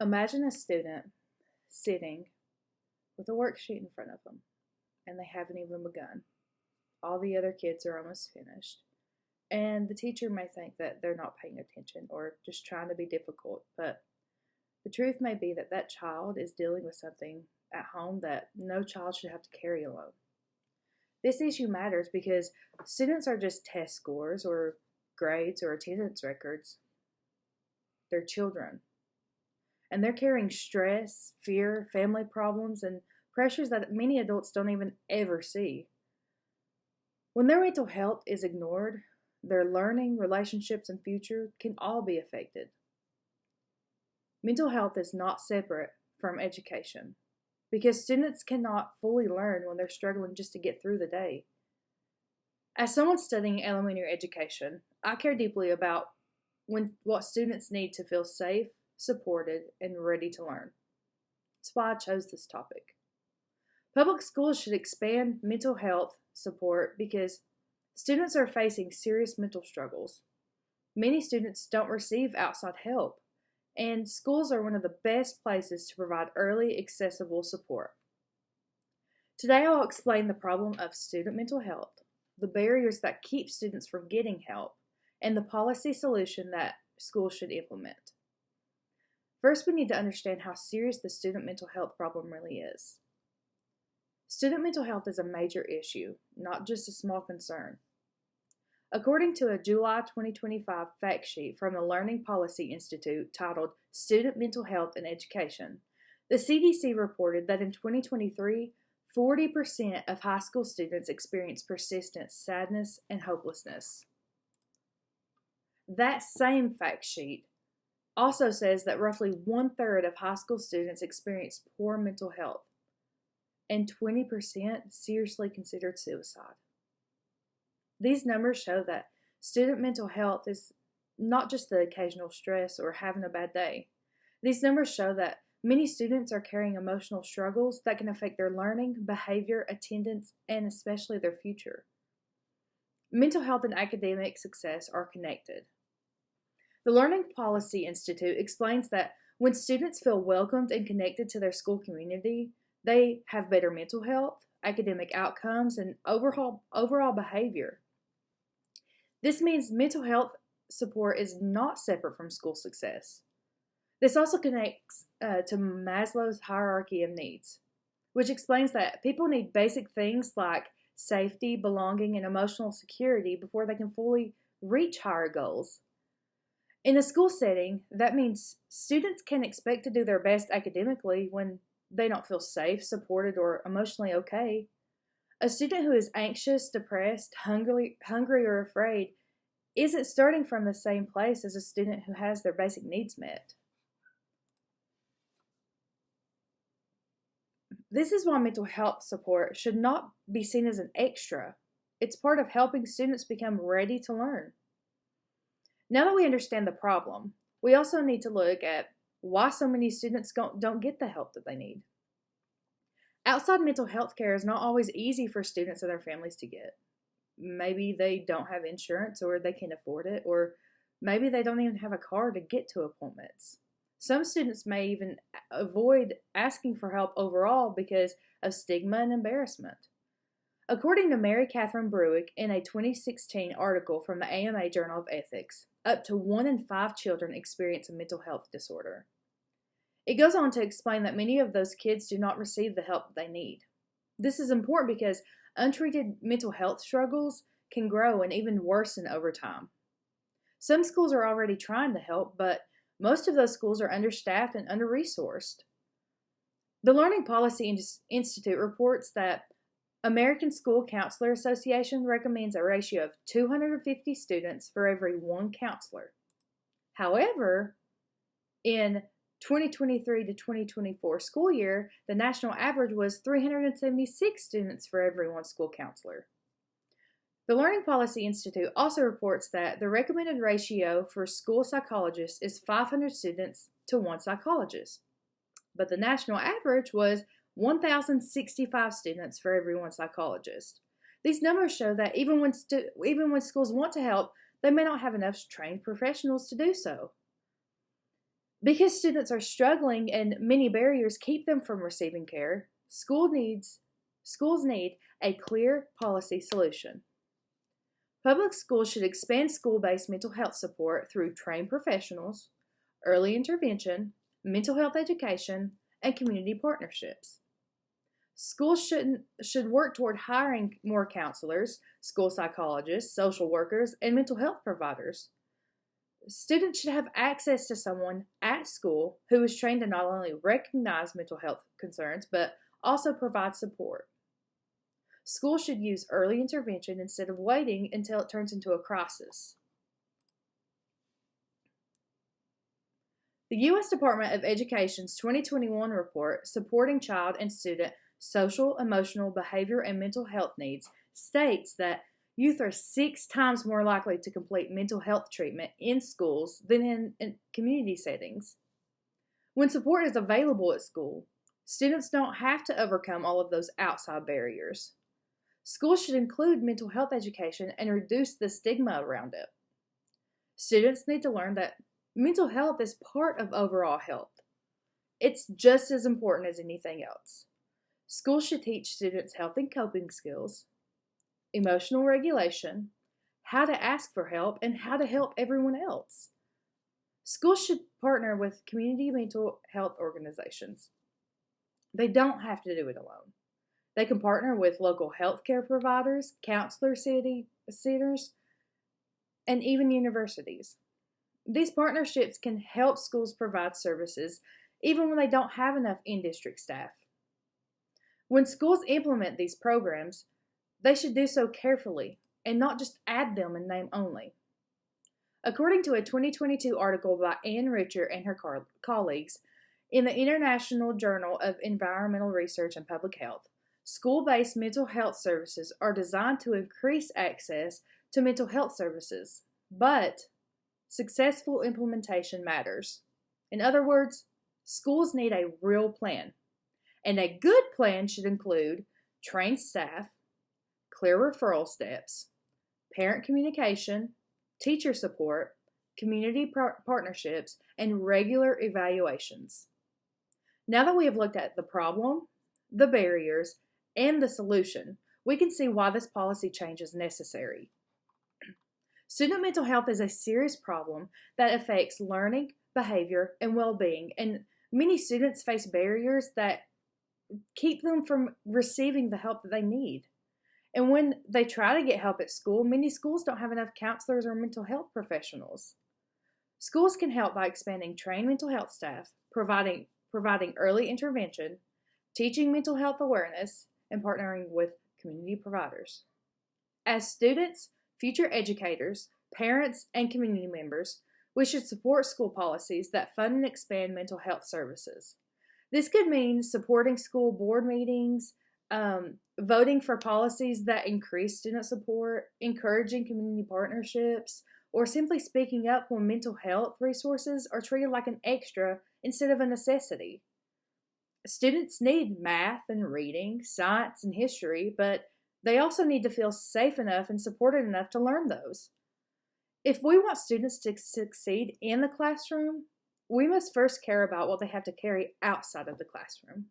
Imagine a student sitting with a worksheet in front of them, and they haven't even begun. All the other kids are almost finished. And the teacher may think that they're not paying attention or just trying to be difficult, but the truth may be that that child is dealing with something at home that no child should have to carry alone. This issue matters because students are just test scores or grades or attendance records. They're children. And they're carrying stress, fear, family problems, and pressures that many adults don't even ever see. When their mental health is ignored, their learning, relationships, and future can all be affected. Mental health is not separate from education because students cannot fully learn when they're struggling just to get through the day. As someone studying elementary education, I care deeply about what students need to feel safe, supported, and ready to learn. That's why I chose this topic. Public schools should expand mental health support because students are facing serious mental struggles. Many students don't receive outside help, and schools are one of the best places to provide early, accessible support. Today, I'll explain the problem of student mental health, the barriers that keep students from getting help, and the policy solution that schools should implement. First, we need to understand how serious the student mental health problem really is. Student mental health is a major issue, not just a small concern. According to a July 2025 fact sheet from the Learning Policy Institute titled Student Mental Health and Education, the CDC reported that in 2023, 40% of high school students experienced persistent sadness and hopelessness. That same fact sheet also says that roughly 1/3 of high school students experience poor mental health, and 20% seriously considered suicide. These numbers show that student mental health is not just the occasional stress or having a bad day. These numbers show that many students are carrying emotional struggles that can affect their learning, behavior, attendance, and especially their future. Mental health and academic success are connected. The Learning Policy Institute explains that when students feel welcomed and connected to their school community, they have better mental health, academic outcomes, and overall behavior. This means mental health support is not separate from school success. This also connects to Maslow's hierarchy of needs, which explains that people need basic things like safety, belonging, and emotional security before they can fully reach higher goals. In a school setting, that means students can expect to do their best academically when they don't feel safe, supported, or emotionally okay. A student who is anxious, depressed, hungry, or afraid isn't starting from the same place as a student who has their basic needs met. This is why mental health support should not be seen as an extra. It's part of helping students become ready to learn. Now that we understand the problem, we also need to look at why so many students don't get the help that they need. Outside mental health care is not always easy for students and their families to get. Maybe they don't have insurance or they can't afford it, or maybe they don't even have a car to get to appointments. Some students may even avoid asking for help overall because of stigma and embarrassment. According to Mary Catherine Brueck in a 2016 article from the AMA Journal of Ethics, up to 1 in 5 children experience a mental health disorder. It goes on to explain that many of those kids do not receive the help they need. This is important because untreated mental health struggles can grow and even worsen over time. Some schools are already trying to help, but most of those schools are understaffed and under-resourced. The Learning Policy Institute reports that American School Counselor Association recommends a ratio of 250 students for every 1 counselor. However, in 2023 to 2024 school year, the national average was 376 students for every 1 school counselor. The Learning Policy Institute also reports that the recommended ratio for school psychologists is 500 students to 1 psychologist, but the national average was 1,065 students for every 1 psychologist. These numbers show that even when schools want to help, they may not have enough trained professionals to do so. Because students are struggling and many barriers keep them from receiving care, schools need a clear policy solution. Public schools should expand school-based mental health support through trained professionals, early intervention, mental health education, and community partnerships. Schools should work toward hiring more counselors, school psychologists, social workers, and mental health providers. Students should have access to someone at school who is trained to not only recognize mental health concerns, but also provide support. Schools should use early intervention instead of waiting until it turns into a crisis. The U.S. Department of Education's 2021 report, Supporting Child and Student Social, Emotional, Behavior, and Mental Health Needs, states that youth are 6 times more likely to complete mental health treatment in schools than in community settings. When support is available at school, students don't have to overcome all of those outside barriers. Schools should include mental health education and reduce the stigma around it. Students need to learn that mental health is part of overall health. It's just as important as anything else. Schools should teach students healthy coping skills, emotional regulation, how to ask for help, and how to help everyone else. Schools should partner with community mental health organizations. They don't have to do it alone. They can partner with local healthcare providers, counselor centers, and even universities. These partnerships can help schools provide services even when they don't have enough in-district staff. When schools implement these programs, they should do so carefully and not just add them in name only. According to a 2022 article by Richter and her colleagues in the International Journal of Environmental Research and Public Health, school-based mental health services are designed to increase access to mental health services, but successful implementation matters. In other words, schools need a real plan, and a good plan should include trained staff, clear referral steps, parent communication, teacher support, community partnerships, and regular evaluations. Now that we have looked at the problem, the barriers, and the solution, we can see why this policy change is necessary. Student mental health is a serious problem that affects learning, behavior, and well-being, and many students face barriers that keep them from receiving the help that they need. And when they try to get help at school, many schools don't have enough counselors or mental health professionals. Schools can help by expanding trained mental health staff, providing early intervention, teaching mental health awareness, and partnering with community providers. As students, future educators, parents, and community members, we should support school policies that fund and expand mental health services. This could mean supporting school board meetings, voting for policies that increase student support, encouraging community partnerships, or simply speaking up when mental health resources are treated like an extra instead of a necessity. Students need math and reading, science and history, but they also need to feel safe enough and supported enough to learn those. If we want students to succeed in the classroom, we must first care about what they have to carry outside of the classroom.